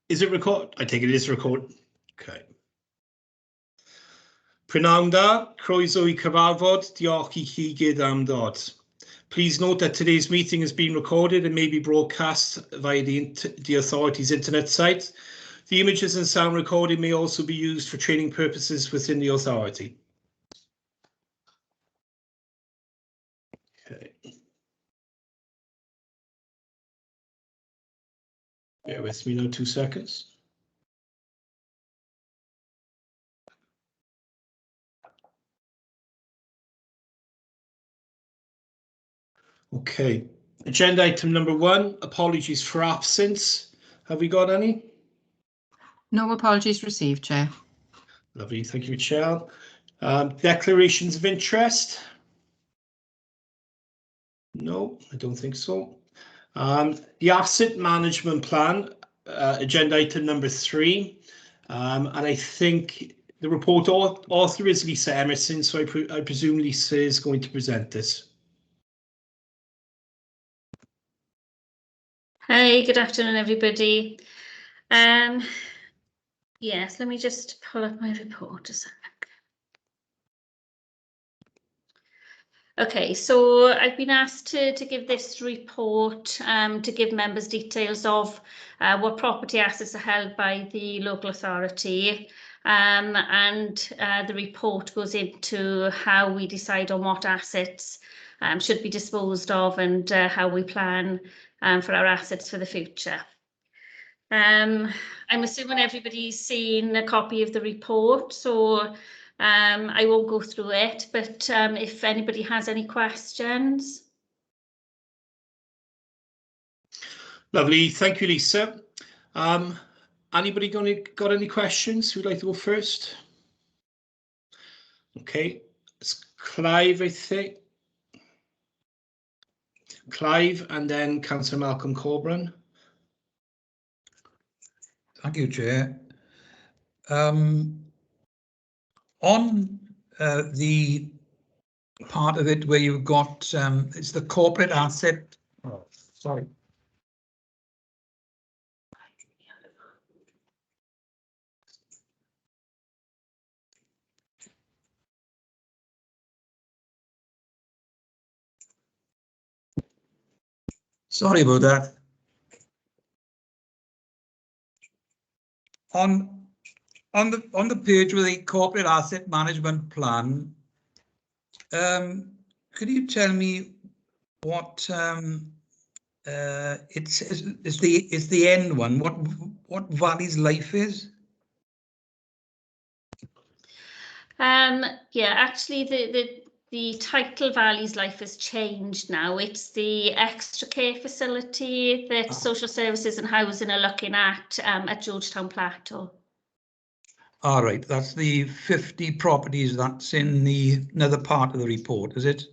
Is it record? I think it is record. Okay. Prynawn da, croeso I cyfarfod, diolch I chi gyd am ddod. Please note that today's meeting is being recorded and may be broadcast via the authority's internet site. The images and sound recording may also be used for training purposes within the authority. Okay. Bear with me now 2 seconds. Okay, agenda item number 1, apologies for absence. Have we got any? No apologies received, Chair. Lovely, thank you, Michelle. Declarations of interest? No, I don't think so. The asset management plan, agenda item number 3. And I think the report author is Lisa Emerson, so I presume Lisa is going to present this. Hi, good afternoon, everybody. Yes, let me just pull up my report a sec. Okay, so I've been asked to give this report to give members details of what property assets are held by the local authority, and the report goes into how we decide on what assets should be disposed of and how we plan for our assets for the future. I'm assuming everybody's seen a copy of the report, so I won't go through it, but if anybody has any questions. Lovely, thank you, Lisa. Anybody got any questions? Who'd like to go first? Okay, it's Clive, I think. Clive, and then Councillor Malcolm Corcoran. Thank you, Chair. On the part of it where you've got, it's the corporate asset. Oh, sorry. Sorry about that. On the page with the corporate asset management plan, could you tell me what it says is the end one? What Valley's life is? Yeah, actually the title Valley's life has changed now. It's the extra care facility that Social Services and Housing are looking at Georgetown Plateau. All right, that's the 50 properties that's in the another part of the report, is it?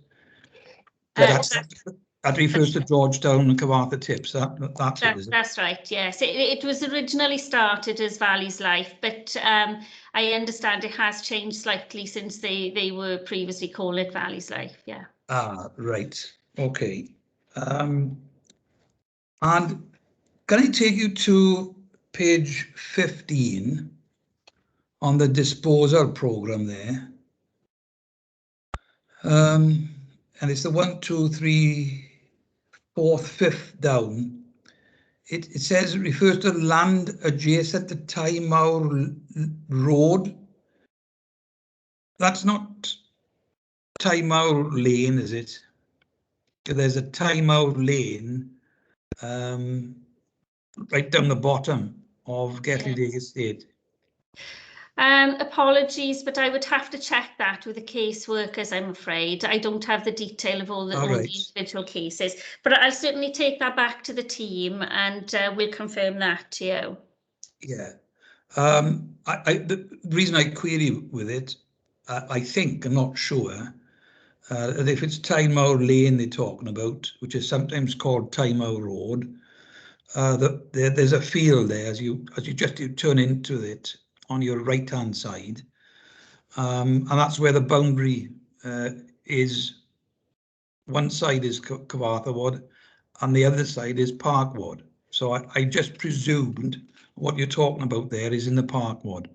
That refers to Georgetown and Cyfarthfa Tips. That's it, is it? That's right, yes. It was originally started as Valley's Life, but I understand it has changed slightly since they were previously called it Valley's Life, yeah. Right, okay. And can I take you to page 15 on the disposal programme there? And it's the 1, 2, 3, 4th, 5th down. It says it refers to land adjacent to Tymor Road. That's not Tymor Lane, is it? There's a Tymor Lane right down the bottom of Gettley Estate. Apologies, but I would have to check that with the caseworkers, I'm afraid. I don't have the detail of all the individual cases, but I'll certainly take that back to the team and we'll confirm that to you. Yeah. The reason I query with it, I think, I'm not sure, if it's Tymor Lane they're talking about, which is sometimes called Tymor Road, there's a field there as you turn into it on your right hand side, and that's where the boundary is. One side is Cyfarthfa Ward and the other side is Park Ward. So I just presumed what you're talking about there is in the park ward.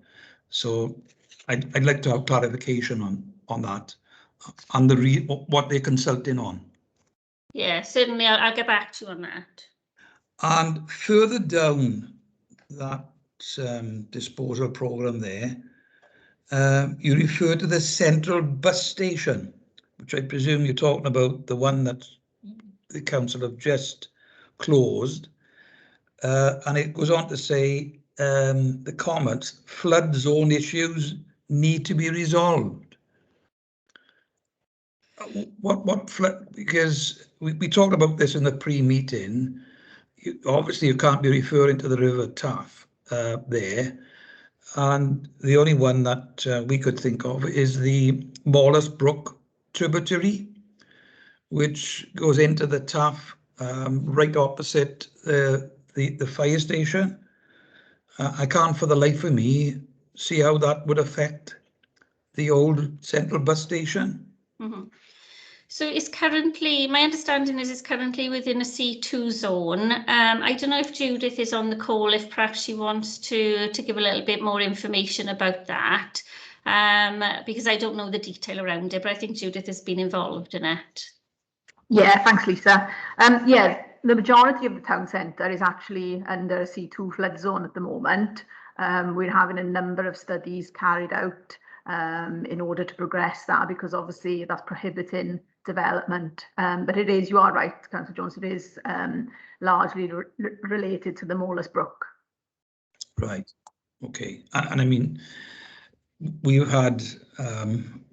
So I'd like to have clarification on that and what they're consulting on. Yeah, certainly I'll get back to you on that. And further down that disposal programme there, you refer to the central bus station, which I presume you're talking about the one that the council have just closed. And it goes on to say the comments, flood zone issues need to be resolved. What flood? Because we talked about this in the pre-meeting. Obviously, you can't be referring to the River Taff there. And the only one that we could think of is the Morris Brook tributary, which goes into the Taff right opposite the fire station. I can't for the life of me see how that would affect the old central bus station. Mm-hmm. So it's currently, my understanding is it's currently within a C2 zone. I don't know if Judith is on the call, if perhaps she wants to give a little bit more information about that, because I don't know the detail around it, but I think Judith has been involved in it. Yeah, thanks, Lisa. Yeah, the majority of the town centre is actually under a C2 flood zone at the moment. We're having a number of studies carried out in order to progress that, because obviously that's prohibiting development. But it is, you are right, Councillor Jones, it is largely related to the Morris Brook. Right, okay. And I mean, we've had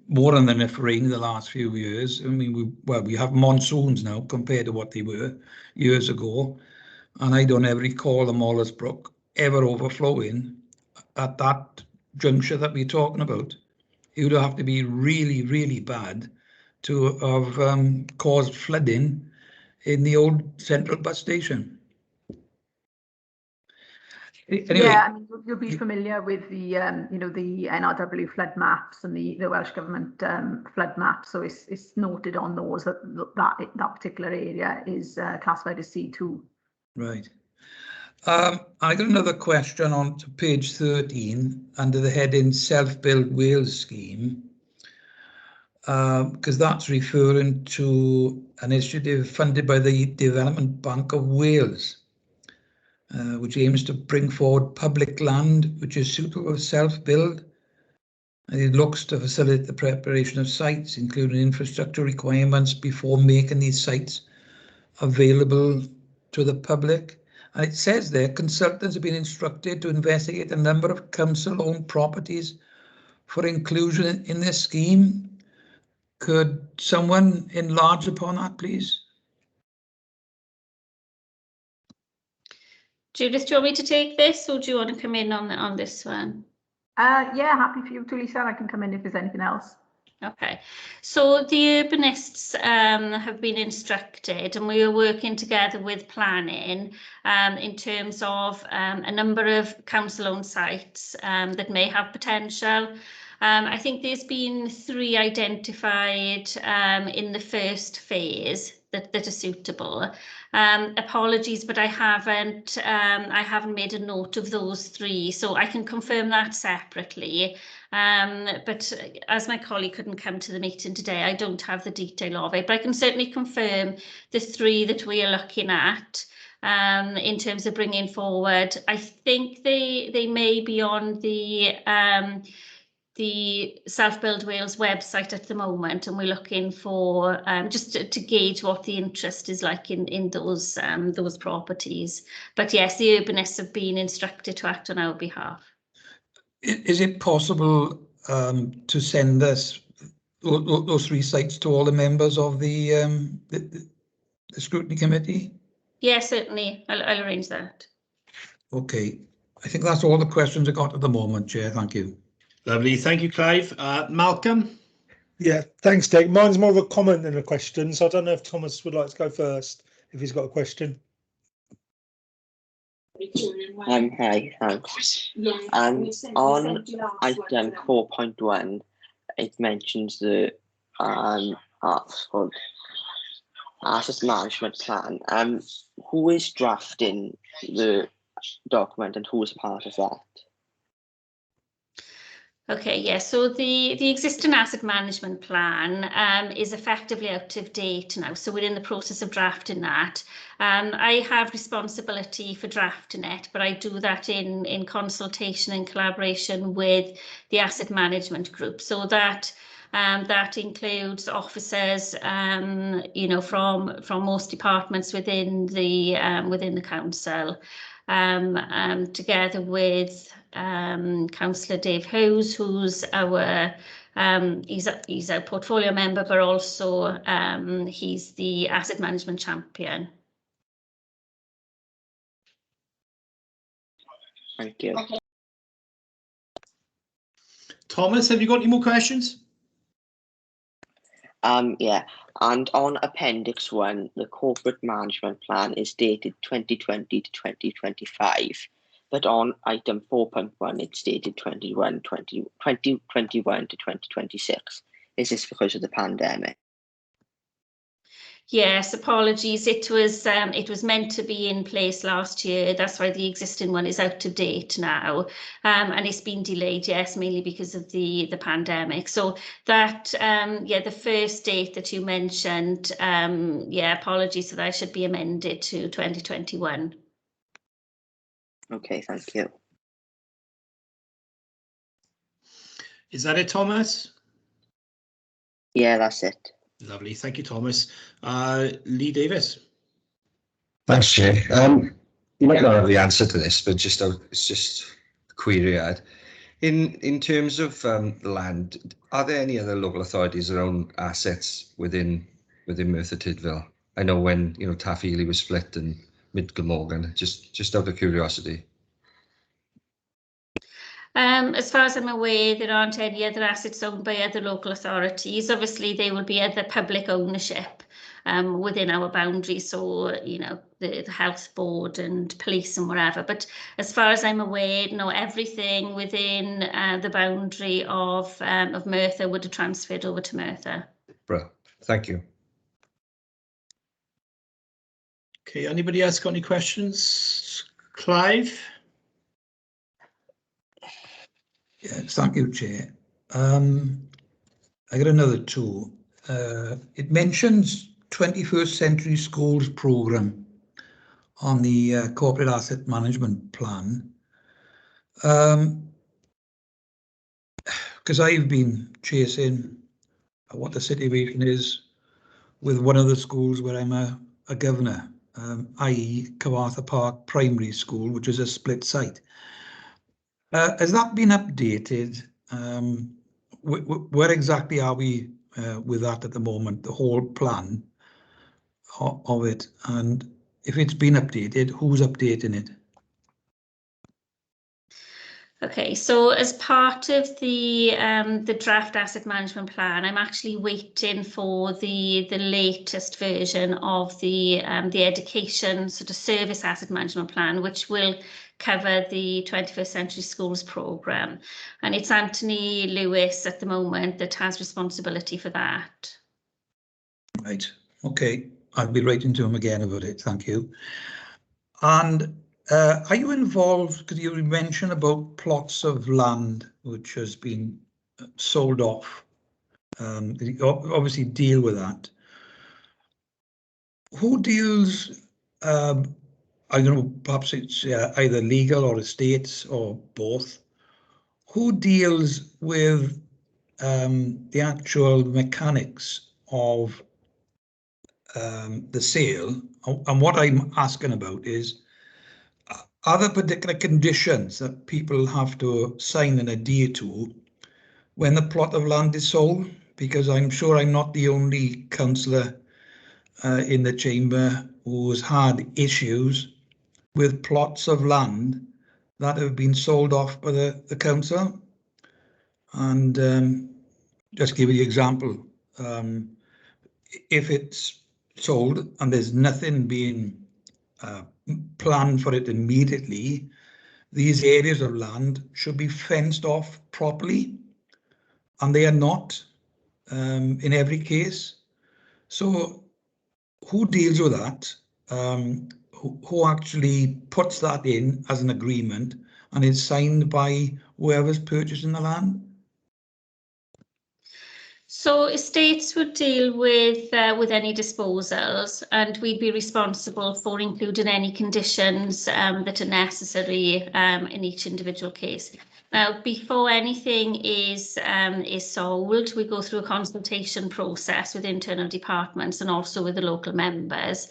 more than enough rain in the last few years. I mean, we have monsoons now compared to what they were years ago. And I don't ever recall the Morris Brook ever overflowing at that juncture that we're talking about. It would have to be really, really bad to have caused flooding in the old central bus station. Anyway, yeah, I mean, you'll be familiar with the you know, the NRW flood maps and the Welsh Government flood map. So it's noted on those that particular area is classified as C2. Right. I got another question on to page 13 under the heading Self-Build Wales Scheme, because that's referring to an initiative funded by the Development Bank of Wales, which aims to bring forward public land which is suitable for self-build. And it looks to facilitate the preparation of sites, including infrastructure requirements, before making these sites available to the public. And it says there, consultants have been instructed to investigate a number of council-owned properties for inclusion in this scheme. Could someone enlarge upon that, please? Judith, do you want me to take this, or do you want to come in on this one? Yeah, happy for you to, Lisa. I can come in if there's anything else. Okay, so the urbanists have been instructed, and we are working together with planning in terms of a number of council-owned sites that may have potential. I think there's been 3 identified in the first phase that are suitable. Apologies, but I haven't made a note of those 3, so I can confirm that separately. But as my colleague couldn't come to the meeting today, I don't have the detail of it, but I can certainly confirm the 3 that we are looking at in terms of bringing forward. I think they may be on the Self-Build Wales website at the moment, and we're looking for just to gauge what the interest is like in those properties. But yes, the urbanists have been instructed to act on our behalf. Is it possible to send us those 3 sites to all the members of the scrutiny committee? Yes, certainly. I'll arrange that. Okay, I think that's all the questions I got at the moment, Chair. Thank you. Lovely, thank you, Clive. Malcolm? Yeah, thanks, Dick. Mine's more of a comment than a question, so I don't know if Thomas would like to go first, if he's got a question. Hi, thanks. On item 4.1, it mentions the asset management plan. Who is drafting the document and who is part of that? Okay, yeah, so the existing asset management plan is effectively out of date now, so we're in the process of drafting that. I have responsibility for drafting it, but I do that in consultation and collaboration with the asset management group, so that that includes officers, you know, from most departments within the council, together with Councillor Dave Hughes, who's our he's our portfolio member, but also he's the asset management champion. Thank you. Thomas, have you got any more questions? Yeah, and on Appendix 1, the corporate management plan is dated 2020 to 2025, but on item 4.1, it's dated 2021 to 2026. Is this because of the pandemic? Yes, apologies. It was meant to be in place last year. That's why the existing one is out of date now, and it's been delayed. Yes, mainly because of the pandemic. So that yeah, the first date that you mentioned, yeah, apologies, so that should be amended to 2021. Okay, thank you. Is that it, Thomas? Yeah, that's it. Lovely, thank you, Thomas. Lee Davis. Thanks, Chair. You might not have the answer to this, but it's just a query I had. In terms of the land, are there any other local authorities that own assets within Merthyr Tydfil? I know when Taff Ely was split and Mid Glamorgan. Just out of curiosity. As far as I'm aware, there aren't any other assets owned by other local authorities. Obviously, there will be other public ownership within our boundaries, so the health board and police and whatever. But as far as I'm aware, no, everything within the boundary of Merthyr would have transferred over to Merthyr. Bro, thank you. Okay, anybody else got any questions? Clive? Yeah, thank you, Chair. I got another two. It mentions 21st Century Schools programme on the corporate asset management plan. Because I've been chasing what the situation is with one of the schools where I'm a governor, i.e. Cyfarthfa Park Primary School, which is a split site. Has that been updated? Where exactly are we with that at the moment, the whole plan of it? And if it's been updated, who's updating it? Okay, so as part of the draft asset management plan, I'm actually waiting for the latest version of the education sort of service asset management plan, which will cover the 21st Century Schools programme. And it's Anthony Lewis at the moment that has responsibility for that. Right, okay, I'll be writing to him again about it, thank you. And are you involved, because you mentioned about plots of land which has been sold off, you obviously deal with that. Who deals, I don't know, perhaps it's either legal or estates or both. Who deals with the actual mechanics of the sale? And what I'm asking about is, are there particular conditions that people have to sign and adhere to when the plot of land is sold? Because I'm sure I'm not the only councillor in the chamber who's had issues with plots of land that have been sold off by the council. And just give you the example, if it's sold and there's nothing being planned for it immediately, these areas of land should be fenced off properly, and they are not in every case. So who deals with that? Who actually puts that in as an agreement and is signed by whoever's purchasing the land? So estates would deal with any disposals, and we'd be responsible for including any conditions that are necessary in each individual case. Now, before anything is sold, we go through a consultation process with internal departments and also with the local members.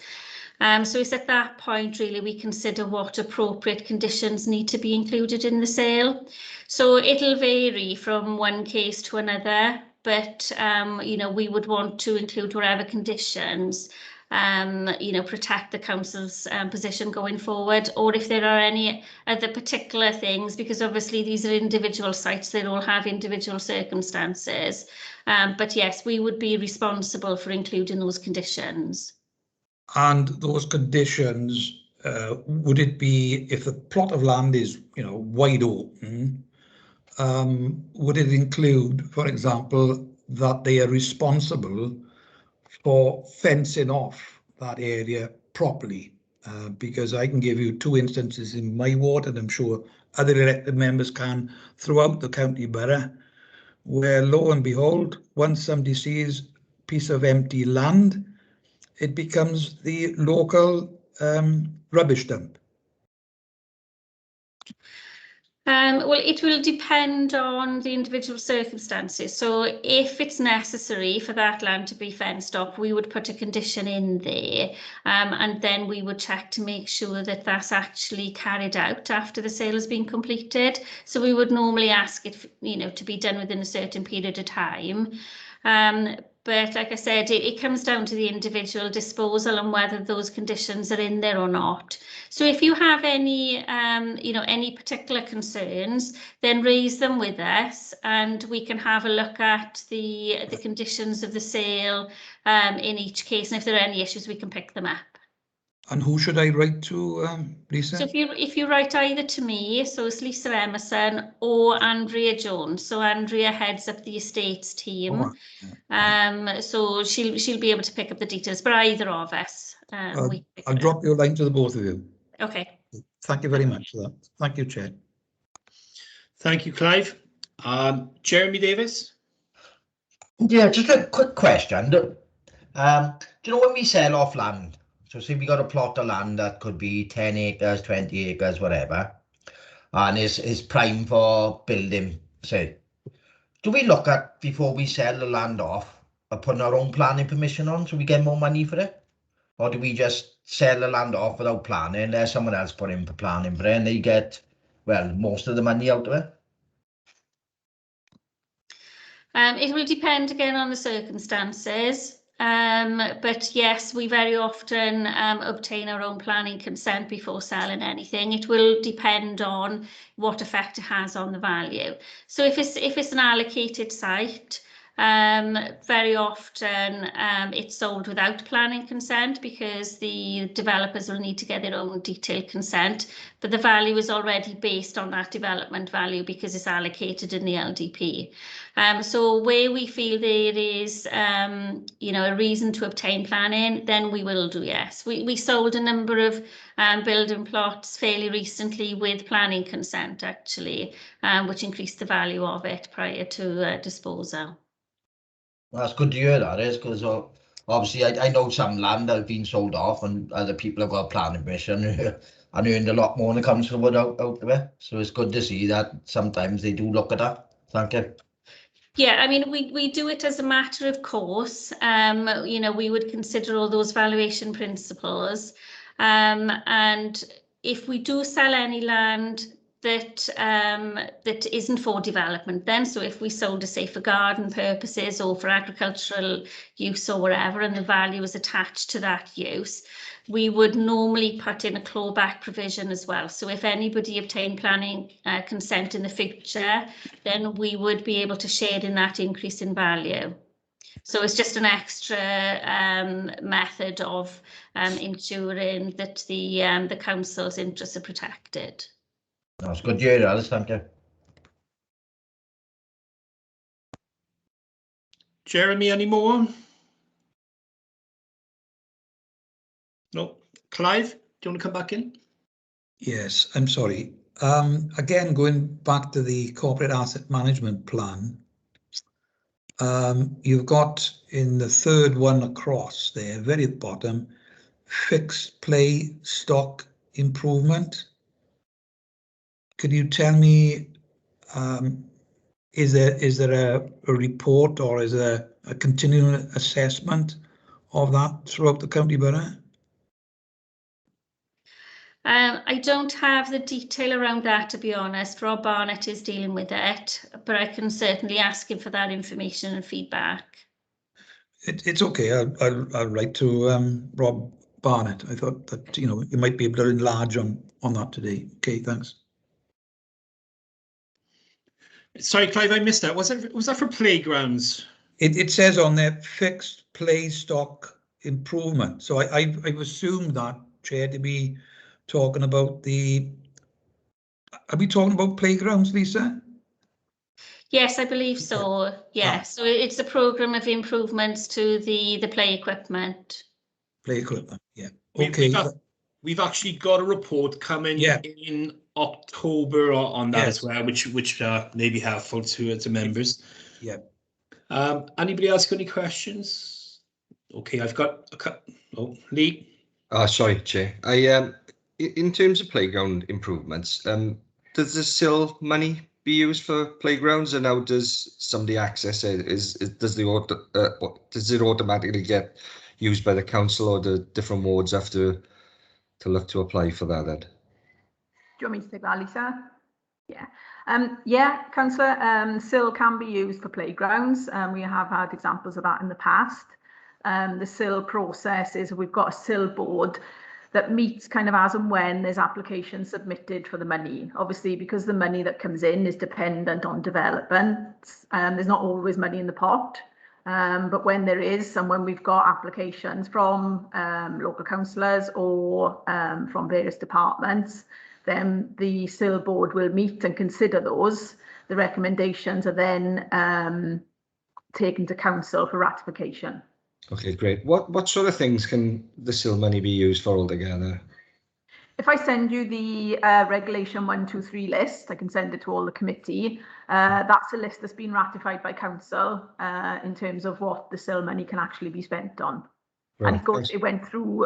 So it's at that point, really, we consider what appropriate conditions need to be included in the sale. So it'll vary from one case to another, but you know, we would want to include whatever conditions you know, protect the council's position going forward, or if there are any other particular things, because obviously these are individual sites, they all have individual circumstances. But yes, we would be responsible for including those conditions. And those conditions, would it be if the plot of land is, you know, wide open, would it include, for example, that they are responsible for fencing off that area properly? Because I can give you 2 instances in my ward, and I'm sure other elected members can throughout the county borough, where lo and behold, once somebody sees a piece of empty land, it becomes the local rubbish dump. Well, it will depend on the individual circumstances. So if it's necessary for that land to be fenced off, we would put a condition in there, and then we would check to make sure that that's actually carried out after the sale has been completed. So we would normally ask it, you know, to be done within a certain period of time. But like I said, it comes down to the individual disposal and whether those conditions are in there or not. So if you have any, you know, any particular concerns, then raise them with us, and we can have a look at the conditions of the sale in each case. And if there are any issues, we can pick them up. And who should I write to, Lisa? So if you write either to me, so it's Lisa Emerson or Andrea Jones. So Andrea heads up the estates team. Oh, yeah. So she'll be able to pick up the details, but either of us. I'll drop your line to the both of you. Okay. Thank you very much for that. Thank you, Chair. Thank you, Clive. Jeremy Davis. Yeah, just a quick question. Do you know when we sell off land? So say we got a plot of land that could be 10 acres, 20 acres, whatever, and is prime for building, say. Do we look at, before we sell the land off, putting our own planning permission on so we get more money for it? Or do we just sell the land off without planning, let someone else put in for planning for it, and they get, well, most of the money out of it? It will depend again on the circumstances. But yes, we very often obtain our own planning consent before selling anything. It will depend on what effect it has on the value. So if it's an allocated site, very often it's sold without planning consent because the developers will need to get their own detailed consent, but the value is already based on that development value because it's allocated in the LDP. So where we feel there is, you know, a reason to obtain planning, then we will do, yes. We sold a number of building plots fairly recently with planning consent, actually, which increased the value of it prior to disposal. Well, that's good to hear, that is, because obviously I know some land has been sold off and other people have got planning permission and earned a lot more than the council would out of it. So it's good to see that sometimes they do look at that. Thank you. Yeah, I mean, we do it as a matter of course. You know, we would consider all those valuation principles. And if we do sell any land that that isn't for development, then, so if we sold it, say, for garden purposes or for agricultural use or whatever, and the value is attached to that use, we would normally put in a clawback provision as well. So if anybody obtained planning consent in the future, then we would be able to share in that increase in value. So it's just an extra method of ensuring that the council's interests are protected. That's good to hear, Alice. Thank you. Jeremy, any more? No. Clive, do you want to come back in? Yes, I'm sorry. Again, going back to the corporate asset management plan, you've got in the third one across there, very at the bottom, fixed play stock improvement. Could you tell me, is there a report or is there a continuing assessment of that throughout the county borough? I don't have the detail around that, to be honest. Rob Barnett is dealing with it, but I can certainly ask him for that information and feedback. It's okay. I'll write to Rob Barnett. I thought that you might be able to enlarge on that today. Okay, thanks. Sorry, Clive, I missed that. Was that for playgrounds? It says on there fixed play stock improvement. So I've assumed that, Chair, to be talking about the. Are we talking about playgrounds, Lisa? Yes, I believe so. Yeah, so it's a programme of improvements to the play equipment. Play equipment, yeah. Okay. Okay. We've actually got a report coming in October on that as well, which may be helpful to members. Yeah. Anybody else got any questions? Okay, I've got a couple. Oh, Lee. Sorry, Chair. In terms of playground improvements, does the SIL money be used for playgrounds, and how does somebody access it? Does it automatically get used by the council, or the different wards have to look to apply for that then? Do you want me to take that, Lisa? Yeah. Yeah, Councillor, SIL can be used for playgrounds. We have had examples of that in the past. The SIL process is we've got a SIL board that meets kind of as and when there's applications submitted for the money. Obviously, because the money that comes in is dependent on developments, there's not always money in the pot. But when there is, and when we've got applications from local councillors or from various departments, then the SIL board will meet and consider those. The recommendations are then taken to council for ratification. Okay, great. What sort of things can the SIL money be used for altogether? If I send you the Regulation 123 list, I can send it to all the committee. That's a list that's been ratified by council in terms of what the SIL money can actually be spent on. Right, and it went through,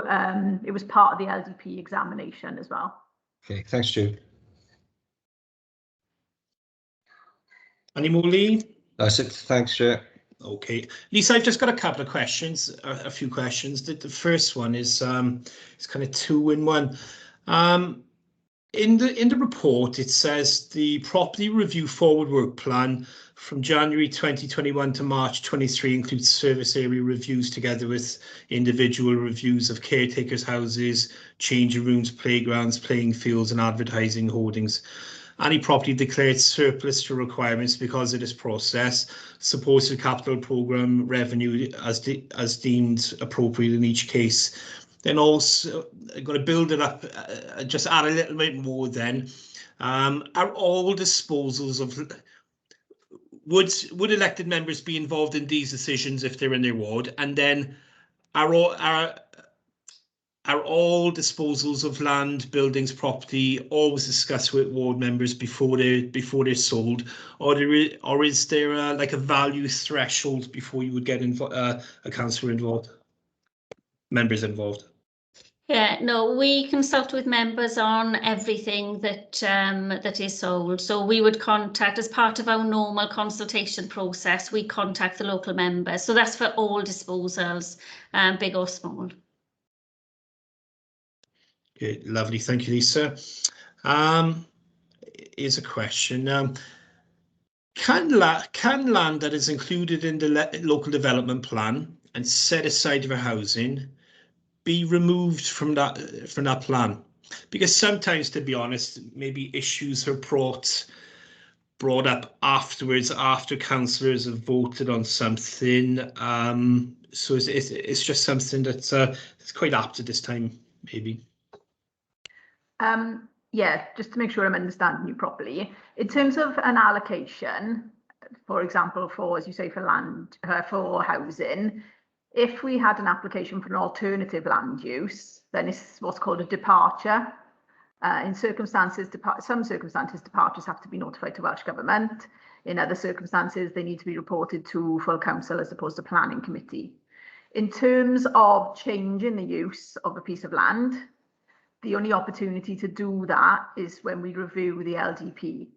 it was part of the LDP examination as well. Okay, thanks, Stu. Any more, Lee? That's it. Thanks, Chair. Okay, Lisa, I've just got a couple of questions, a few questions. The first one is it's kind of two in one. In the report, it says the property review forward work plan from January 2021 to March 23 includes service area reviews together with individual reviews of caretakers' houses, changing rooms, playgrounds, playing fields, and advertising hoardings. Any property declared surplus to requirements because of this process supports the capital programme revenue as deemed appropriate in each case. Then also, I'm going to build it up, just add a little bit more then. Are all disposals of, would elected members be involved in these decisions if they're in their ward? And then are all disposals of land, buildings, property always discussed with ward members before they're sold, or is there like a value threshold before you would get a councillor involved, members involved? Yeah, no, we consult with members on everything that that is sold. So we would contact, as part of our normal consultation process, we contact the local members. So that's for all disposals, big or small. Okay, lovely. Thank you, Lisa. Here's a question. Can land that is included in the local development plan and set aside for housing be removed from that plan? Because sometimes, to be honest, maybe issues are brought up afterwards, after councillors have voted on something. So it's just something that's it's quite apt at this time, maybe. Yeah, just to make sure I'm understanding you properly. In terms of an allocation, for example, for, as you say, for land, for housing, If we had an application for an alternative land use, then it's what's called a departure. In circumstances, some circumstances, departures have to be notified to Welsh Government. In other circumstances, they need to be reported to full council as opposed to planning committee. In terms of changing the use of a piece of land, the only opportunity to do that is when we review the LDP.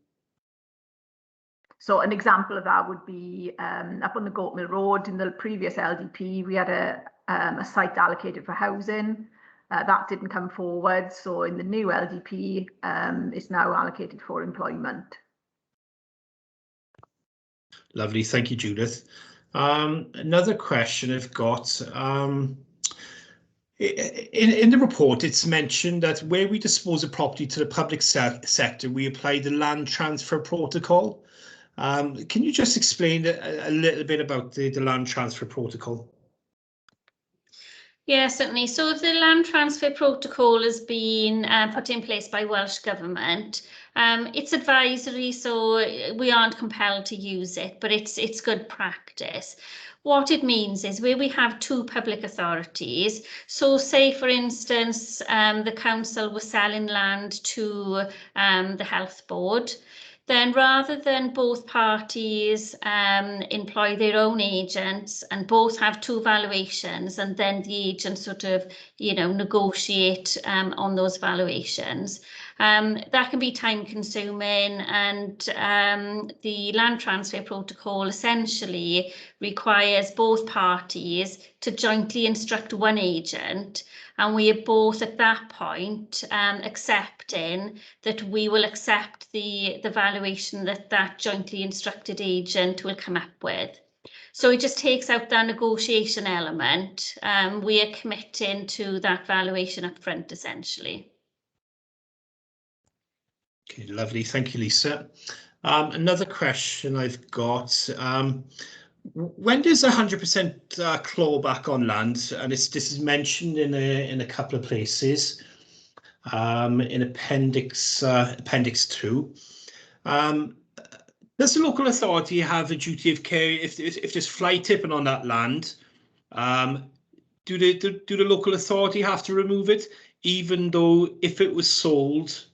So an example of that would be up on the Goat Mill Road. In the previous LDP, we had a site allocated for housing. That didn't come forward. So in the new LDP, it's now allocated for employment. Lovely, thank you, Judith. Another question I've got. In the report, it's mentioned that where we dispose of property to the public sector, we apply the land transfer protocol. Can you just explain a little bit about the land transfer protocol? Yeah, certainly. So the land transfer protocol has been put in place by Welsh Government. It's advisory, so we aren't compelled to use it, but it's good practice. What it means is where we have two public authorities, so say for instance the council was selling land to the health board, then rather than both parties employ their own agents and both have two valuations, and then the agents sort of, negotiate on those valuations, that can be time consuming, and the land transfer protocol essentially requires both parties to jointly instruct one agent, and we are both at that point accepting that we will accept the valuation that jointly instructed agent will come up with. So it just takes out that negotiation element. We are committing to that valuation up front, essentially. Okay, lovely. Thank you, Lisa. Another question I've got. When does 100% clawback on land, and this is mentioned in a couple of places, in Appendix 2. Does the local authority have a duty of care if there's fly tipping on that land? Do the local authority have to remove it, even though if it was sold,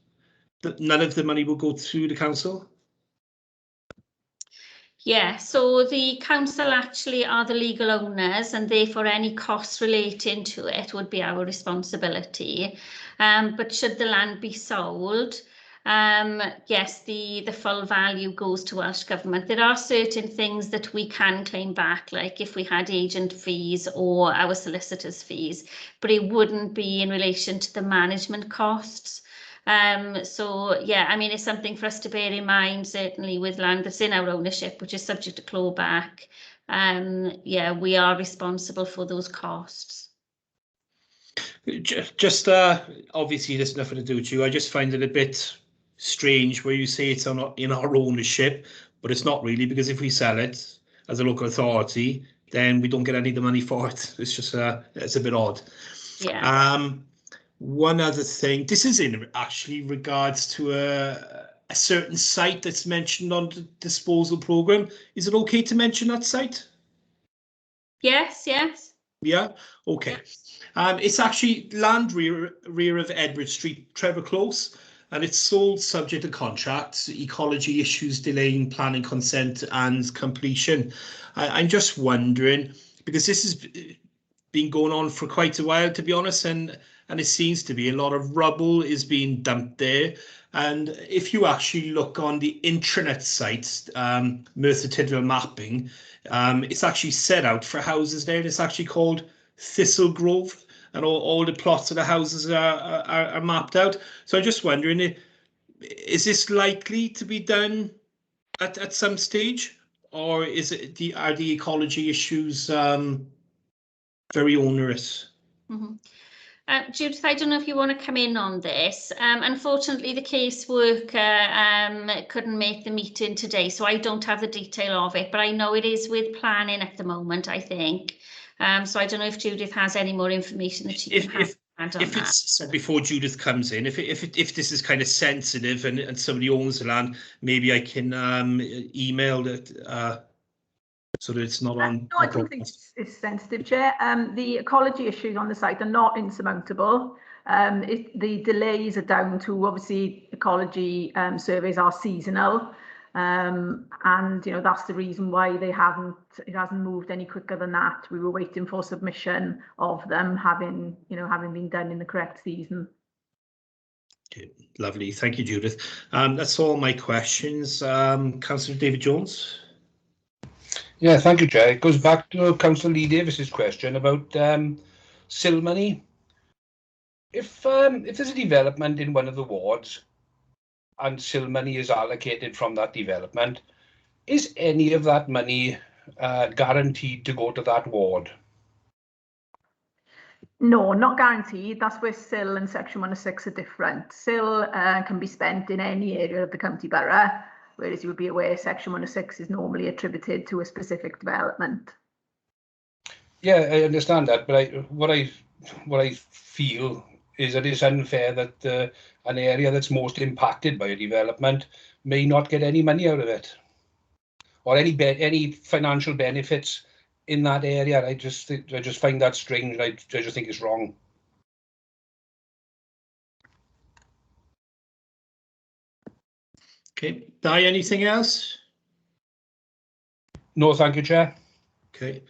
that none of the money will go through the council? Yeah, so the council actually are the legal owners, and therefore any costs relating to it would be our responsibility. But should the land be sold, yes, the full value goes to Welsh Government. There are certain things that we can claim back, like if we had agent fees or our solicitors' fees, but it wouldn't be in relation to the management costs. So yeah, I mean, it's something for us to bear in mind, certainly with land that's in our ownership, which is subject to clawback. Yeah, we are responsible for those costs. Just obviously there's nothing to do with you. I just find it a bit strange where you say it's in our ownership, but it's not really, because if we sell it as a local authority, then we don't get any of the money for it. It's just it's a bit odd. Yeah. One other thing, this is in actually regards to a certain site that's mentioned on the disposal programme. Is it okay to mention that site? Yes, yes. Yeah, okay. It's actually land rear of Edward Street, Trevor Close, and it's sold subject to contract, ecology issues delaying planning consent and completion. I'm just wondering, because this has been going on for quite a while, to be honest, and it seems to be a lot of rubble is being dumped there. And if you actually look on the intranet site, Merthyr Tydfil Mapping, it's actually set out for houses there, and it's actually called Thistle Grove, and all the plots of the houses are mapped out. So I'm just wondering, is this likely to be done at some stage, or is it are the ecology issues very onerous? Mm-hmm. Judith, I don't know if you want to come in on this. Unfortunately, the caseworker couldn't make the meeting today, so I don't have the detail of it, but I know it is with planning at the moment, I think. So I don't know if Judith has any more information that she can add on if that. It's so before Judith comes in, if this is kind of sensitive and somebody owns the land, maybe I can email it so that it's not on. No, I don't think it's sensitive, Chair. The ecology issues on the site are not insurmountable. The delays are down to, obviously, ecology surveys are seasonal, and that's the reason why it hasn't moved any quicker than that. We were waiting for submission of them, having been done in the correct season. Okay, lovely, thank you, Judith. That's all my questions. Councillor David Jones. Yeah, thank you, Chair. It goes back to Councillor Lee Davis's question about SIL money. If there's a development in one of the wards and SIL money is allocated from that development, is any of that money guaranteed to go to that ward? No, not guaranteed. That's where SIL and Section 106 are different. SIL can be spent in any area of the county borough, whereas you would be aware Section 106 is normally attributed to a specific development. Yeah, I understand that, but what I feel is that it's unfair that an area that's most impacted by a development may not get any money out of it, or any financial benefits in that area. I just find that strange. I just think it's wrong. Okay, Di, anything else? No, thank you, Chair. Okay.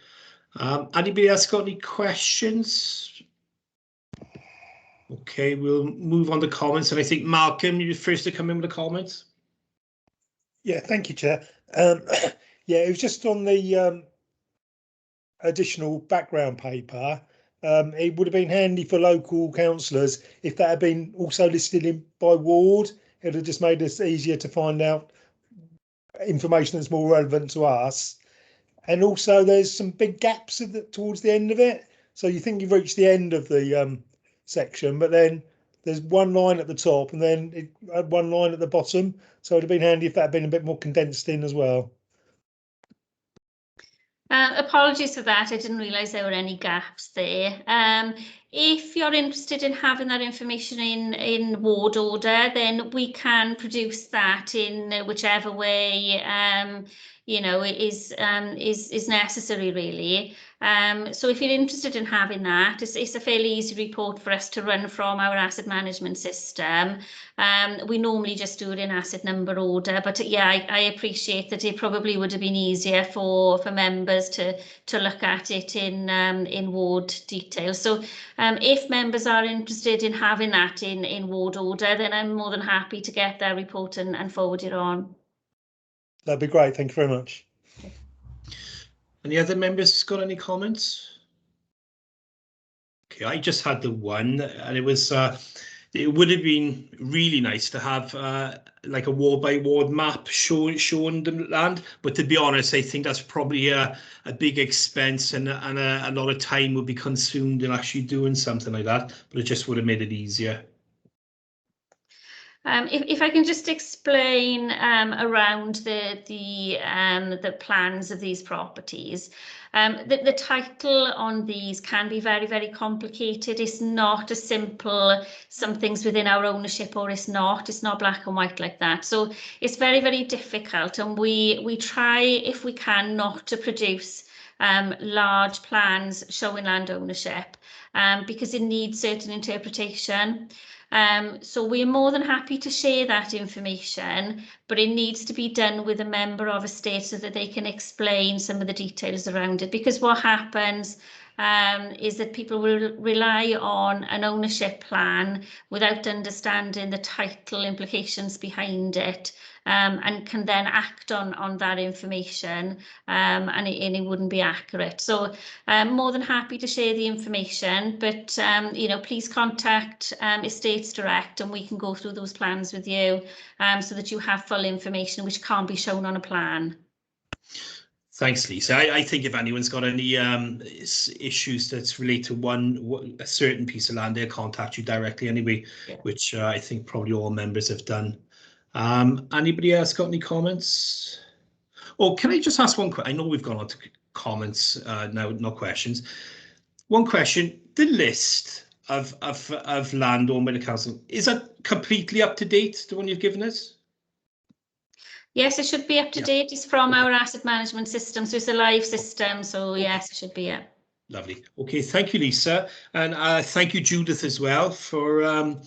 Anybody else got any questions? Okay, we'll move on to comments, and I think Malcolm, you're first to come in with the comments. Yeah, thank you, Chair. Yeah, it was just on the additional background paper. It would have been handy for local councillors if that had been also listed in by ward. It would have just made it easier to find out information that's more relevant to us. And also, there's some big gaps towards the end of it. So you think you've reached the end of the section, but then there's one line at the top and then one line at the bottom. So it'd have been handy if that had been a bit more condensed in as well. Apologies for that. I didn't realise there were any gaps there. If you're interested in having that information in ward order, then we can produce that in whichever way is necessary, really. So if you're interested in having that, it's a fairly easy report for us to run from our asset management system. We normally just do it in asset number order, but yeah, I appreciate that it probably would have been easier for members to look at it in ward detail. So if members are interested in having that in ward order, then I'm more than happy to get that report and forward it on. That'd be great. Thank you very much. Any other members got any comments? Okay, I just had the one, and it was it would have been really nice to have like a ward by ward map showing the land, but to be honest, I think that's probably a big expense, and a lot of time would be consumed in actually doing something like that, but it just would have made it easier. If I can just explain around the plans of these properties, the title on these can be very, very complicated. It's not a simple something's within our ownership or it's not black and white like that. So it's very, very difficult, and we try, if we can, not to produce large plans showing land ownership because it needs certain interpretation. So we're more than happy to share that information, but it needs to be done with a member of a state so that they can explain some of the details around it. Because what happens is that people will rely on an ownership plan without understanding the title implications behind it, and can then act on that information, and it wouldn't be accurate. So more than happy to share the information, but please contact Estates Direct and we can go through those plans with you, so that you have full information which can't be shown on a plan. Thanks, Lisa. I think if anyone's got any issues that's related to a certain piece of land, they'll contact you directly anyway, yeah. Which I think probably all members have done. Anybody else got any comments? Oh, can I just ask one question? I know we've gone on to comments now, not questions. One question: the list of land owned by the council, is that completely up to date, the one you've given us? Yes, it should be up to date. It's from our asset management system, so it's a live system. So yes, it should be. Yeah. Lovely. Okay, thank you, Lisa, and thank you, Judith, as well for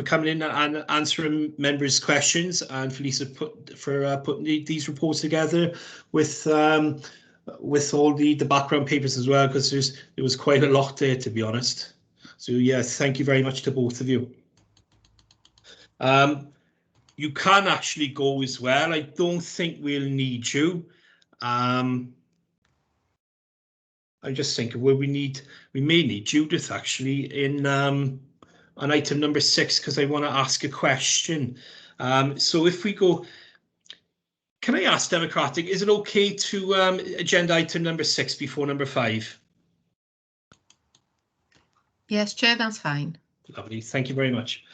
coming in and answering members' questions, and for Lisa putting these reports together with all the background papers as well, because there was quite a lot there, to be honest. So yeah, thank you very much to both of you. You can actually go as well. I don't think we'll need you. I'm just thinking, well, we may need Judith actually in on item number 6, because I want to ask a question. So if we go, can I ask Democratic, is it okay to agenda item number 6 before number 5? Yes, Chair, that's fine. Lovely, thank you very much.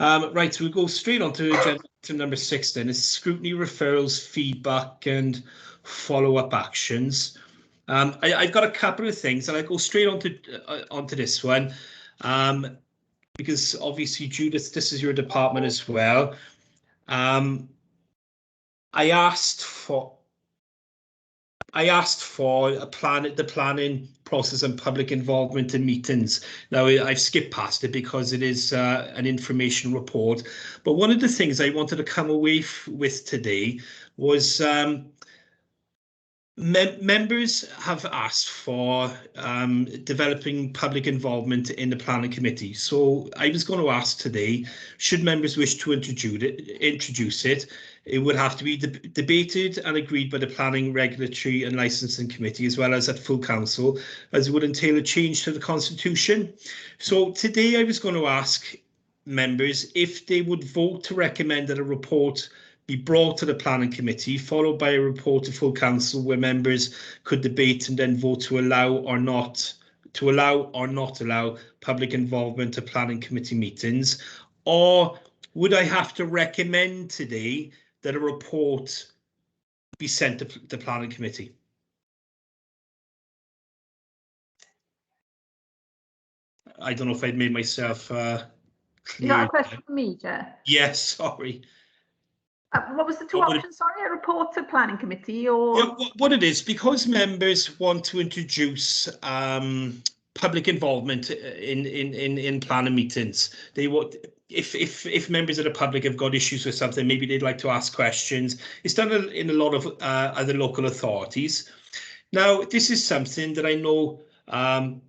Right, so we'll go straight on to agenda item number 6 then. It's scrutiny, referrals, feedback and follow-up actions. I've got a couple of things, and I go straight onto this one, because obviously, Judith, this is your department as well. I asked for the planning process and public involvement in meetings. Now, I've skipped past it because it is an information report. But one of the things I wanted to come away with today was members have asked for developing public involvement in the planning committee. So I was going to ask today, should members wish to introduce it, it would have to be debated and agreed by the Planning, Regulatory and Licensing Committee, as well as at full council, as it would entail a change to the constitution. So today I was going to ask members if they would vote to recommend that a report be brought to the planning committee, followed by a report to full council where members could debate and then vote to allow or not allow public involvement at planning committee meetings. Or would I have to recommend today that a report be sent to the planning committee? I don't know if I'd made myself clear. Is that a question for me, Chair? Yes, sorry. What was the two options? Sorry, a report to planning committee, or yeah, what it is, because members want to introduce public involvement in planning meetings. They want, if members of the public have got issues with something, maybe they'd like to ask questions. It's done in a lot of other local authorities. Now, this is something that I know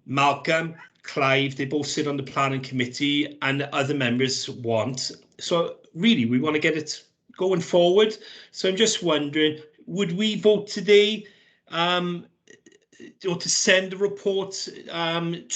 Malcolm, Clive, they both sit on the planning committee, and other members want. So really, we want to get it going forward. So I'm just wondering, would we vote today or to send a report to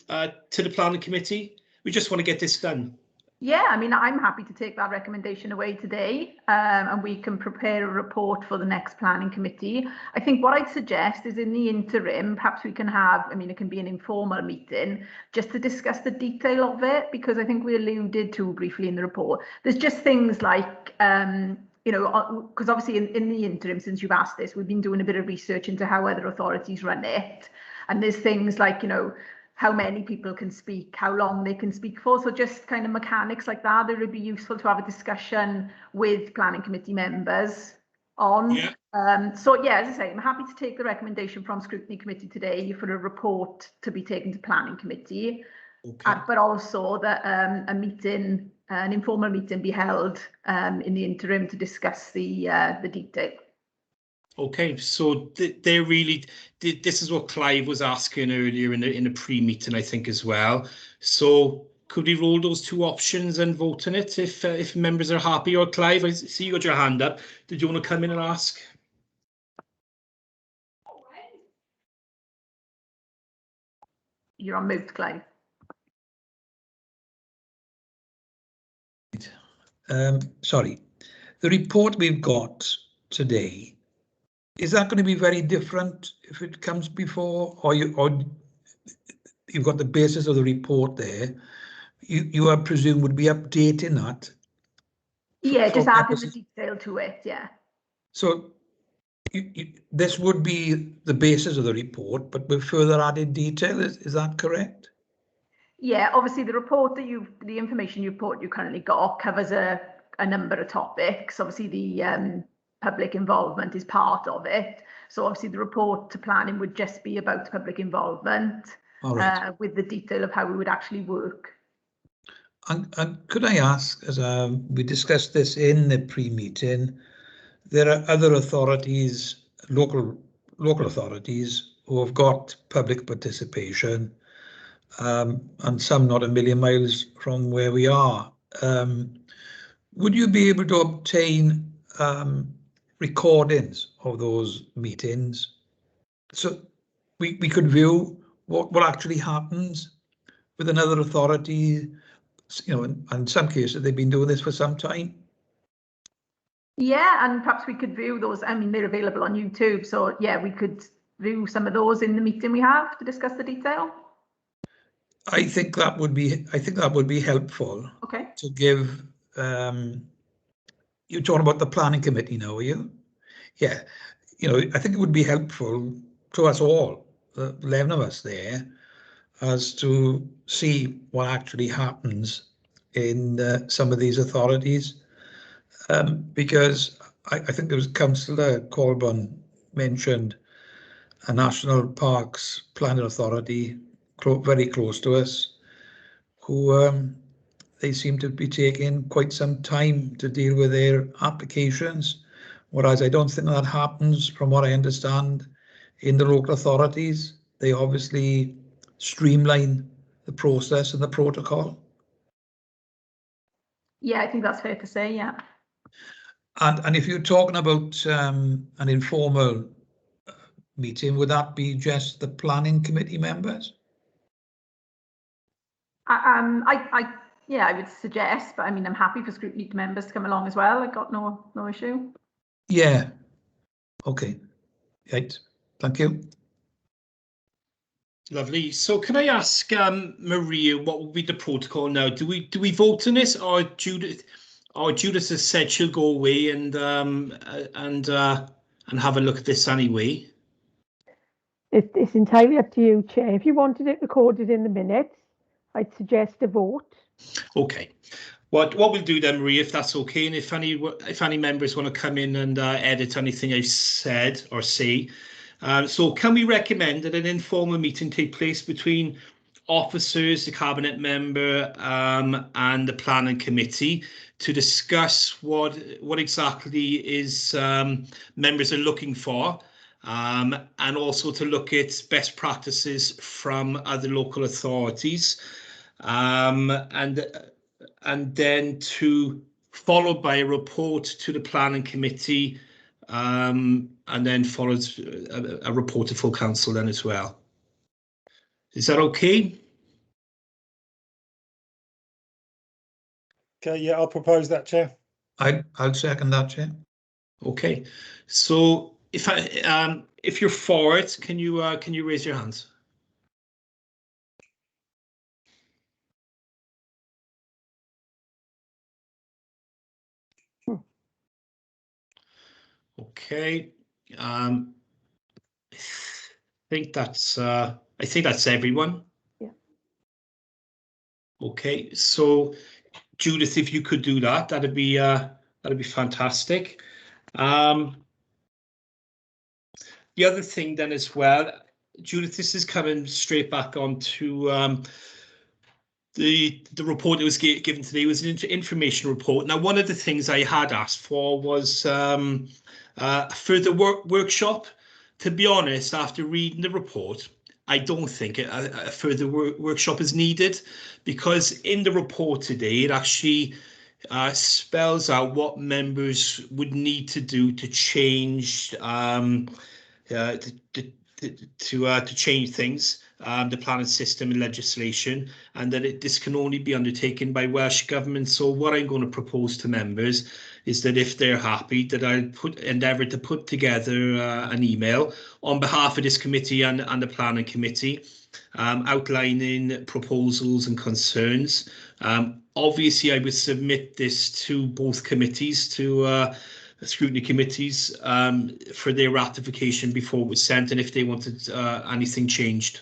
the planning committee? We just want to get this done. Yeah, I mean, I'm happy to take that recommendation away today, and we can prepare a report for the next planning committee. I think what I'd suggest is, in the interim, perhaps we can have, I memean, it can be an informal meeting just to discuss the detail of it, because I think we alluded to briefly in the report. There's just things like, you know, because obviously in the interim, since you've asked this, we've been doing a bit of research into how other authorities run it. And there's things like, you know, how many people can speak, how long they can speak for. So just kind of mechanics like that, it would be useful to have a discussion with planning committee members on. Yeah. So yeah, as I say, I'm happy to take the recommendation from Scrutiny Committee today for a report to be taken to planning committee. Okay. But also that a meeting, an informal meeting be held in the interim to discuss the detail. Okay, so they're really, this is what Clive was asking earlier in the pre-meeting, I think, as well. So could we roll those two options and vote on it if members are happy? Or Clive, I see you got your hand up. Did you want to come in and ask? You're on mute, Clive. Sorry, the report we've got today, is that going to be very different if it comes before, or you've got the basis of the report there? You I presume would be updating that. Yeah, just adding the detail to it. Yeah. So this would be the basis of the report, but with further added detail. Is that correct? Yeah, obviously the report that the information you currently got covers a a number of topics. Obviously, the public involvement is part of it. So obviously the report to planning would just be about public involvement, with the detail of how we would actually work. And could I ask, as we discussed this in the pre-meeting, there are other authorities, local authorities, who have got public participation, and some not a million miles from where we are. Would you be able to obtain recordings of those meetings, so we could view what actually happens with another authority? You know, and in some cases they've been doing this for some time. Yeah, and perhaps we could view those. I mean, they're available on YouTube, so yeah, we could view some of those in the meeting we have to discuss the detail. I think that would be helpful. Okay. To give. You're talking about the planning committee now, are you? Yeah. You know, I think it would be helpful to us all, the 11 of us there, as to see what actually happens in some of these authorities, because I think there was Councillor Colburn mentioned a National Parks Planning Authority very close to us, who they seem to be taking quite some time to deal with their applications, whereas I don't think that happens, from what I understand, in the local authorities. They obviously streamline the process and the protocol. Yeah, I think that's fair to say, yeah. And if you're talking about an informal meeting, would that be just the planning committee members? Yeah, I would suggest, but I mean, I'm happy for Scrutiny members to come along as well. I've got no issue. Yeah. Okay. Right. Thank you. Lovely. So can I ask Maria, what will be the protocol now? Do we vote on this, or Judith has said she'll go away and have a look at this anyway? It's entirely up to you, Chair. If you wanted it recorded in the minutes, I'd suggest a vote. Okay. What we'll do then, Maria, if that's okay, and if any members want to come in and edit anything I've said or say, so can we recommend that an informal meeting take place between officers, the cabinet member, and the planning committee to discuss what exactly is members are looking for, and also to look at best practices from other local authorities, and then followed by a report to the planning committee, and then followed a report to full council then as well. Is that okay? Okay, yeah, I'll propose that, Chair. I'll second that, Chair. Okay, so if you're for it, can you raise your hands? Okay, I think that's everyone. Yeah. Okay, so Judith, if you could do that, that'd be fantastic. The other thing then as well, Judith, this is coming straight back onto the report that was given today. Was an information report. Now, one of the things I had asked for was a further workshop. To be honest, after reading the report, I don't think a further workshop is needed, because in the report today, it actually spells out what members would need to do to change to change things, the planning system and legislation, and that this can only be undertaken by Welsh Government. So what I'm going to propose to members is that if they're happy, that I'll endeavour to put together an email on behalf of this committee and the planning committee, outlining proposals and concerns. Obviously, I would submit this to both committees, to scrutiny committees, for their ratification before it was sent, and if they wanted anything changed.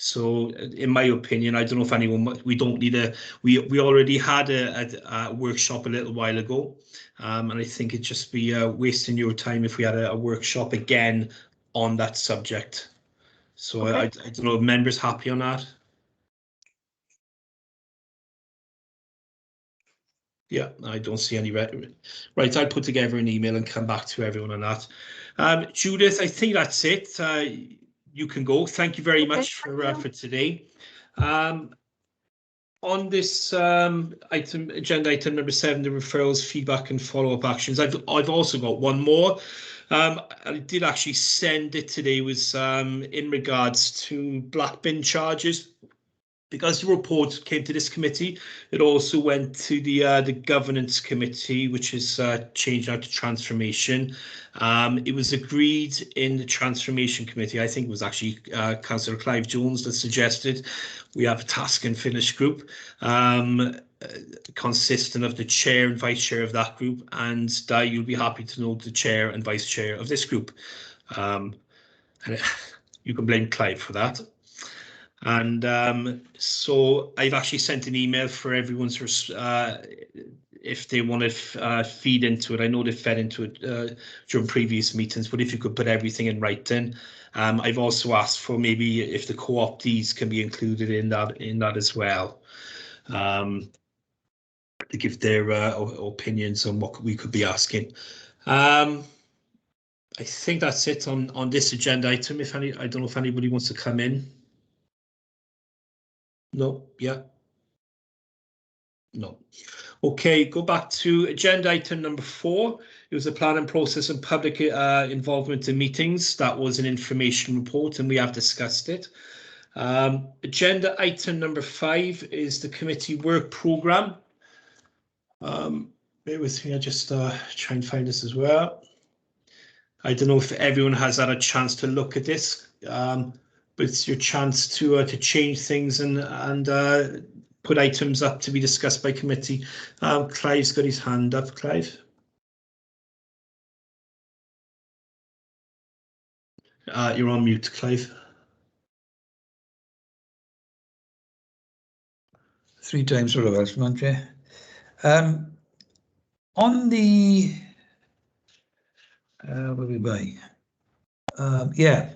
So in my opinion, I don't know if anyone, we don't need a, we already had a workshop a little while ago. And I think it'd just be wasting your time if we had a workshop again on that subject. So Okay. I don't know if members happy on that. Yeah, I don't see any. Right, I'll put together an email and come back to everyone on that. Judith, I think that's it. You can go. Thank you very much for today. On this agenda item number 7, the referrals, feedback and follow-up actions, I've also got one more. I did actually send it today, was in regards to black bin charges. Because the report came to this committee, it also went to the governance committee, which is changed now to transformation. It was agreed in the transformation committee. I think it was actually Councillor Clive Jones that suggested we have a task and finish group consisting of the chair and vice chair of that group, and you'll be happy to know the chair and vice chair of this group. And you can blame Clive for that. And so I've actually sent an email for everyone's if they want to feed into it. I know they fed into it during previous meetings, but if you could put everything in writing. I've also asked for maybe if the co-optees can be included in that as well, to give their opinions on what we could be asking. I think that's it on this agenda item. I don't know if anybody wants to come in. No, yeah. No. Okay, go back to agenda item number 4. It was a planning process and public involvement in meetings. That was an information report and we have discussed it. Agenda item number 5 is the committee work programme. Bear with me, I just try and find this as well. I don't know if everyone has had a chance to look at this. But it's your chance to change things and put items up to be discussed by committee. Clive's got his hand up. Clive. You're on mute, Clive. 3 times for us, Madam Chair. On the where we buy? Yeah.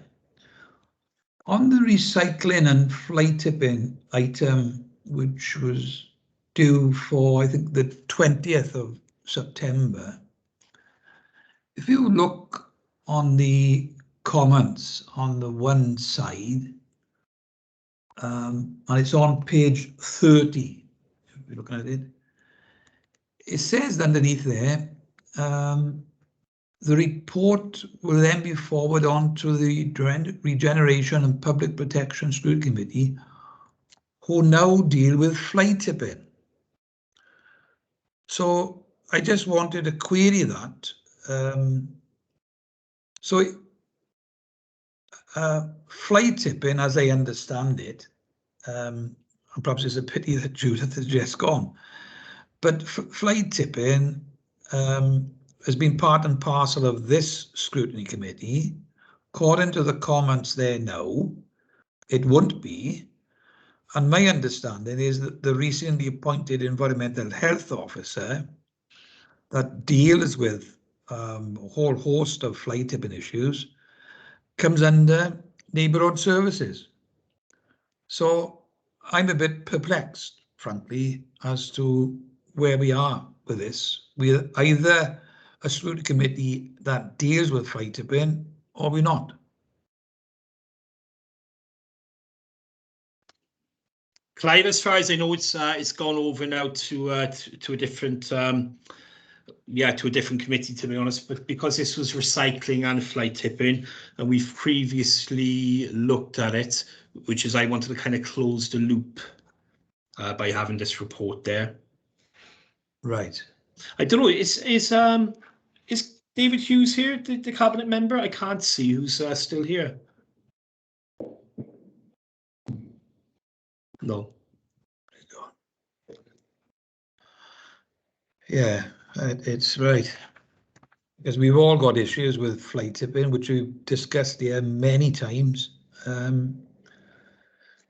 On the recycling and fly tipping item, which was due for, I think, the 20th of September, if you look on the comments on the one side, and it's on page 30, if you're looking at it, it says underneath there, the report will then be forwarded on to the Regeneration and Public Protection Scrutiny Committee, who now deal with fly tipping. So I just wanted to query that. Fly tipping, as I understand it, and perhaps it's a pity that Judith has just gone, but fly tipping has been part and parcel of this scrutiny committee. According to the comments there now, it won't be. And my understanding is that the recently appointed environmental health officer that deals with a whole host of fly tipping issues comes under neighbourhood services. So I'm a bit perplexed, frankly, as to where we are with this. We're either a scrutiny committee that deals with fly tipping or we're not. Clive, as far as I know, it's gone over now to a different to a different committee, to be honest. But because this was recycling and fly tipping, and we've previously looked at it, which is I wanted to kind of close the loop by having this report there. Right. I don't know. Is David Hughes here, the cabinet member? I can't see who's still here. No. Yeah, it's right. Because we've all got issues with fly tipping, which we've discussed here many times.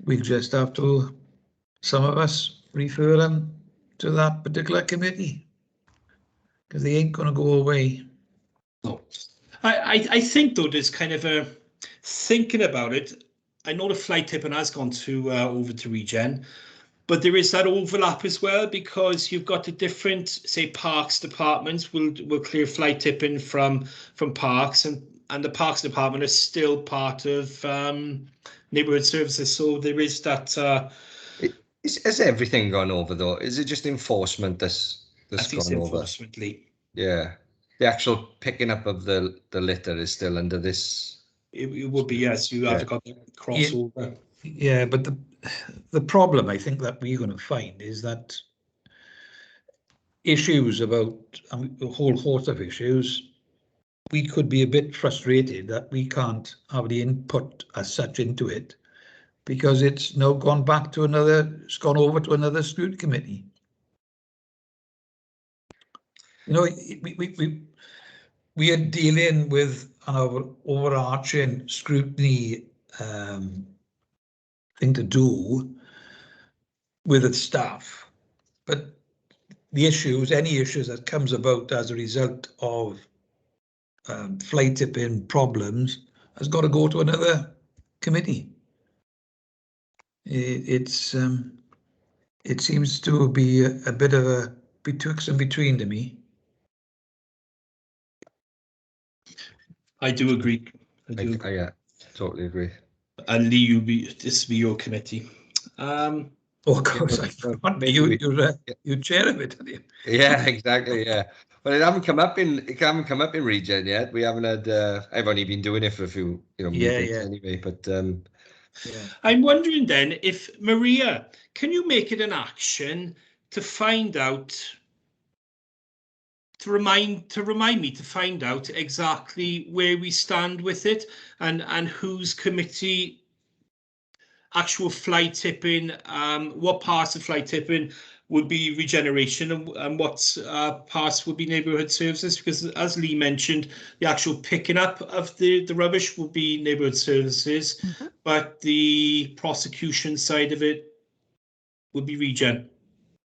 we'll just have to, some of us, refer them to that particular committee, because they ain't going to go away. No, I think though there's kind of a thinking about it. I know the flight tipping has gone to over to Regen, but there is that overlap as well, because you've got the different, say, parks departments will clear flight tipping from parks, and the parks department is still part of neighbourhood services. So there is that. Has everything gone over though? Is it just enforcement that's gone over? Enforcement, Lee. Yeah, the actual picking up of the litter is still under this. It would be, yes. You have got the crossover. Yeah, but the problem I think that we're going to find is that issues about a whole host of issues, we could be a bit frustrated that we can't have the input as such into it, because it's now gone back to it's gone over to another scrutiny committee. You know, we are dealing with an overarching scrutiny thing to do with its staff, but the issues, any issues that comes about as a result of flight tipping problems has got to go to another committee. It seems to be a bit of a betwixt and between to me. I do agree. I totally agree. And Lee, this will be your committee. Oh, of course, you chair of it, you? Yeah, exactly. Yeah, but it haven't come up in Regen yet. We haven't had. I've only been doing it for a few, meetings anyway. But I'm wondering then if Maria, can you make it an action to find out, to remind me to find out exactly where we stand with it, and whose committee actual flight tipping, what parts of flight tipping would be regeneration, and what parts would be neighbourhood services, because as Lee mentioned, the actual picking up of the rubbish will be neighbourhood services, but the prosecution side of it would be regen.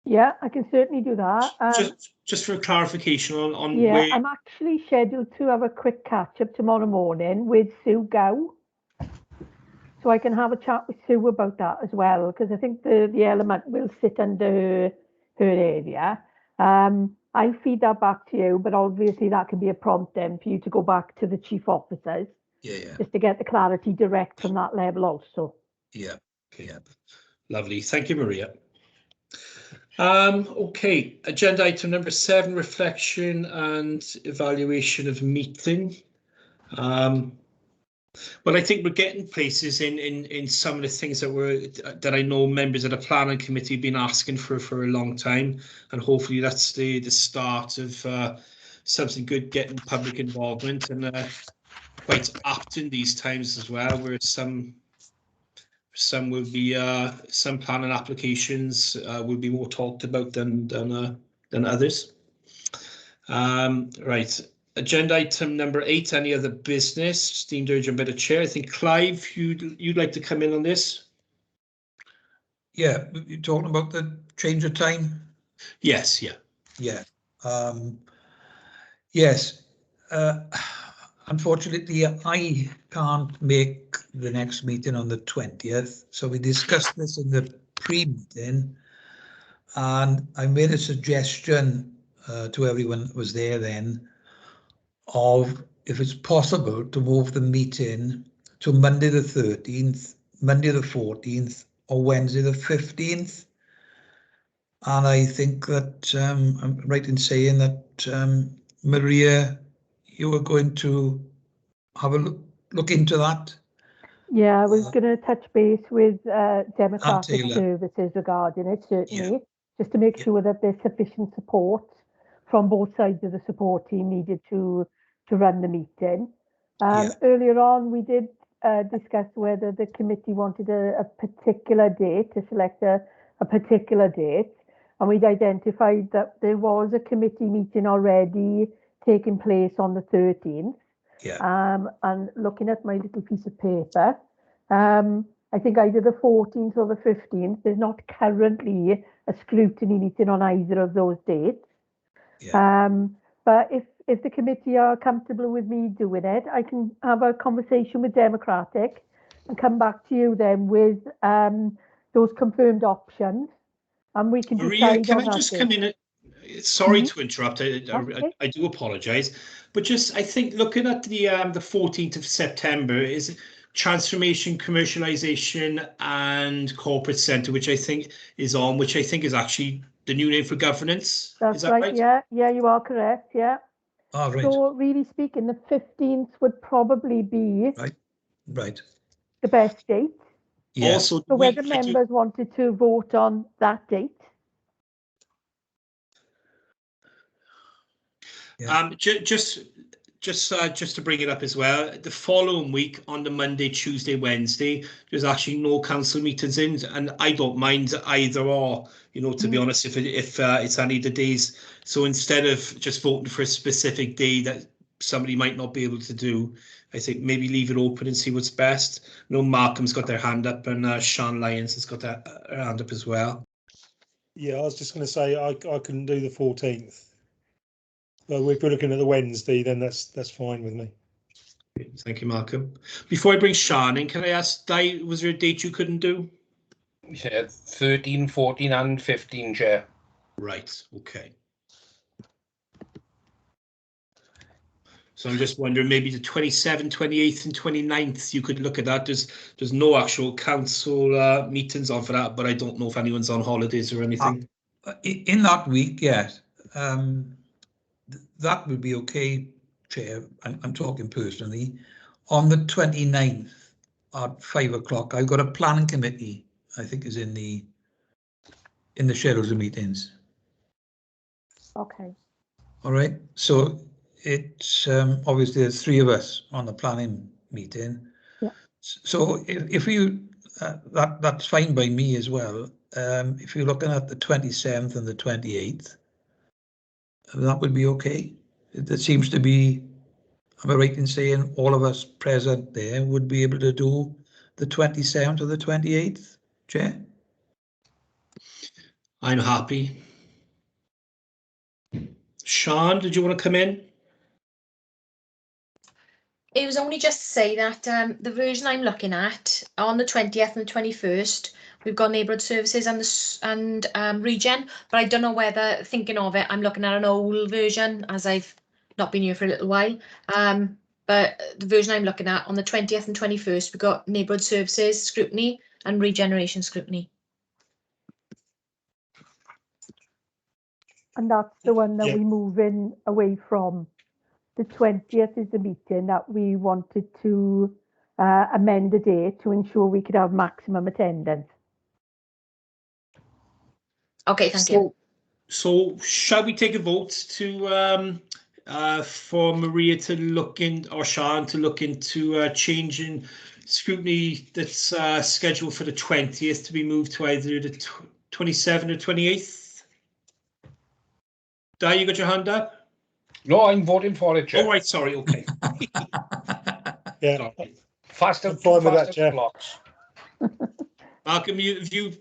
Yeah, I can certainly do that. Just for clarification on yeah, where. I'm actually scheduled to have a quick catch up tomorrow morning with Sue Gow. So I can have a chat with Sue about that as well, because I think the element will sit under her area. I'll feed that back to you, but obviously that can be a prompt then for you to go back to the chief officers. Yeah. Just to get the clarity direct from that level also. Yeah. Lovely. Thank you, Maria. Okay, agenda item number 7, reflection and evaluation of meeting. Well, I think we're getting places in some of the things that I know members of the planning committee have been asking for a long time, and hopefully that's the start of something good, getting public involvement, and quite apt in these times as well, where some will be some planning applications will be more talked about than others. Right. Agenda item number 8, any other business? Esteemed urgent by the chair. I think Clive, you'd like to come in on this? Yeah, you're talking about the change of time? Yes, yeah. Yeah. Yes. Unfortunately, I can't make the next meeting on the 20th. So we discussed this in the pre-meeting, and I made a suggestion to everyone that was there then of if it's possible to move the meeting to Monday the 13th, Monday the 14th, or Wednesday the 15th. And I think that I'm right in saying that Maria, you were going to have a look into that. Yeah, I was going to touch base with Democratic Services regarding it, certainly, just to make sure that there's sufficient support from both sides of the support team needed to run the meeting. Earlier on, we did discuss whether the committee wanted a particular date, to select a particular date, and we'd identified that there was a committee meeting already taking place on the 13th. And looking at my little piece of paper, I I think either the 14th or the 15th. There's not currently a scrutiny meeting on either of those dates. Yeah. But if the committee are comfortable with me doing it, I can have a conversation with Democratic and come back to you then with those confirmed options, and we can Maria, decide can on I that just day. come in? Sorry to interrupt. Okay. I do apologise, but just I think looking at the 14th of September is transformation, commercialisation, and corporate centre, which I think is on, which I think is actually the new name for governance. That's Is that right. Yeah, you are correct. Yeah. Oh, right. So really speaking, the 15th would probably be Right. the best date. Yeah. Also, So whether members wanted to vote on that date. Yeah. Just to bring it up as well, the following week on the Monday, Tuesday, Wednesday, there's actually no council meetings in, and I don't mind either or, you know, to be honest, if it's any of the days. So instead of just voting for a specific day that somebody might not be able to do, I think maybe leave it open and see what's best. I know Markham's got their hand up, and Sean Lyons has got their hand up as well. Yeah, I was just going to say I couldn't do the 14th. But if we're looking at the Wednesday, then that's fine with me. Thank you, Malcolm. Before I bring Sean in, can I ask, Di, was there a date you couldn't do? Yeah, 13, 14 and 15, Chair. Right, okay. So I'm just wondering, maybe the 27th, 28th and 29th, you could look at that. There's no actual council meetings on for that, but I don't know if anyone's on holidays or anything. In that week, yes. That would be okay, Chair. I'm talking personally. On the 29th at 5 o'clock, I've got a planning committee, I think is in the schedules of meetings. Okay. All right. So it's obviously there's 3 of us on the planning meeting. Yeah. So if you that's fine by me as well. If you're looking at the 27th and the 28th, that would be okay. That seems to be, am I right in saying all of us present there would be able to do the 27th or the 28th, Chair? I'm happy. Sean, did you want to come in? It was only just to say that the version I'm looking at on the 20th and the 21st, we've got neighbourhood services and regen, but I don't know whether, thinking of it, I'm looking at an old version as I've not been here for a little while. But the version I'm looking at on the 20th and 21st, we've got neighbourhood services scrutiny and regeneration scrutiny. And that's the one that we're moving away from. The 20th is the meeting that we wanted to amend the date to ensure we could have maximum attendance. Okay, thank you. So shall we take a vote to for Maria to look in, or Sean to look into changing scrutiny that's scheduled for the 20th to be moved to either the 27th or 28th? Di, you got your hand up? No, I'm voting for it, Chair. Oh, right, sorry, okay. Yeah, Sorry. Faster, I'm fine with that, Chair. blocks. Malcolm, you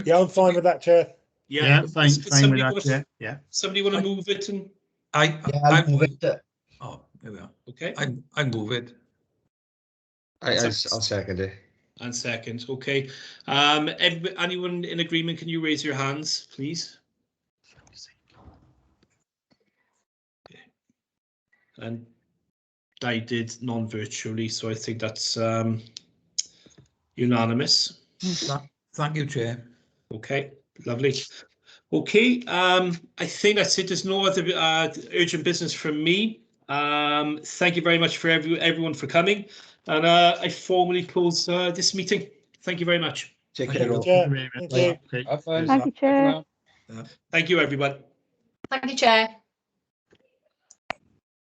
Yeah, I'm fine with that, Chair. yeah, fine with that, Chair. Yeah. Somebody want to move it? And I'll move it. Oh, there we are. okay, I move it. I'll second it. and second, okay. Anyone in agreement? Can you raise your hands, please? And I did non-virtually, so I think that's unanimous. Thank you, Chair. Okay, lovely. Okay, I think that's it. There's no other urgent business from me. Thank you very much for everyone for coming, and I formally close this meeting. Thank you very much. Take care. Thank you. Have fun. Thank you, Chair. Thank you, everyone. Thank you, Chair.